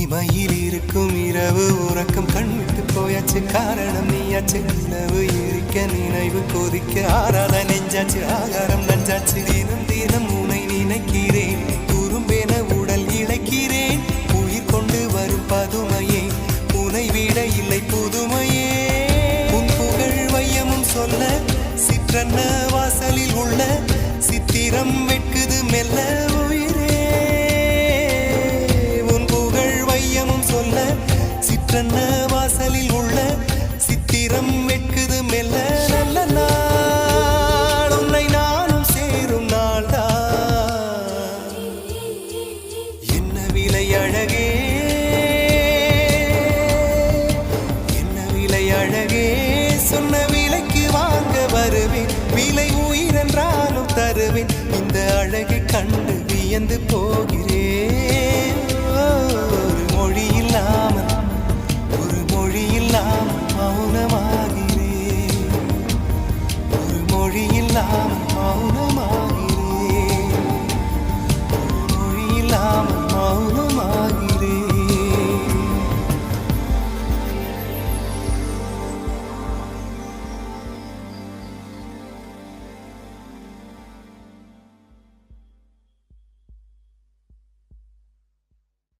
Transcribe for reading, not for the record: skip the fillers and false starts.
இமையில் இருக்கும் இரவு உறக்கம் கண்விட்டு போயாச்சு காரணம் நீயாச்சு நிலவு எரிக்க நினைவு கொதிக்க ஆறாத நெஞ்சாச்சு ஆகாரம் நஞ்சாச்சு தினம் தினம் உனை நினைக்கிறேன் குறும்பென உடல் இழைக்கிறேன் உயிர் கொண்டு வரும் பதுமையே உனை விட இல்லை புதுமையே உன் புகழ் வையமும் சொல்ல சிற்றன்ன வாசலில் உள்ள சித்திரம் வெட்குது மெல்ல உயிரே உன் புகழ் வையமும் சொல்ல சிற்றன்ன வாசலில் உள்ள சித்திரம் வெட்குது மெல்ல நல்ல நாள் உன்னை நானும் சேரும் நாள்தான் என்ன விலை அழகே என்ன விலை அழகே சொன்ன விலைக்கு வாங்க வருவேன் விலை உயிரென்றாலும் தருவேன் இந்த அழகை கண்டு வியந்து போகிறேன் ஒரு மொழி இல்லாமல் மௌனமாகிறேன் ஒரு மொழி இல்லாமல் மௌன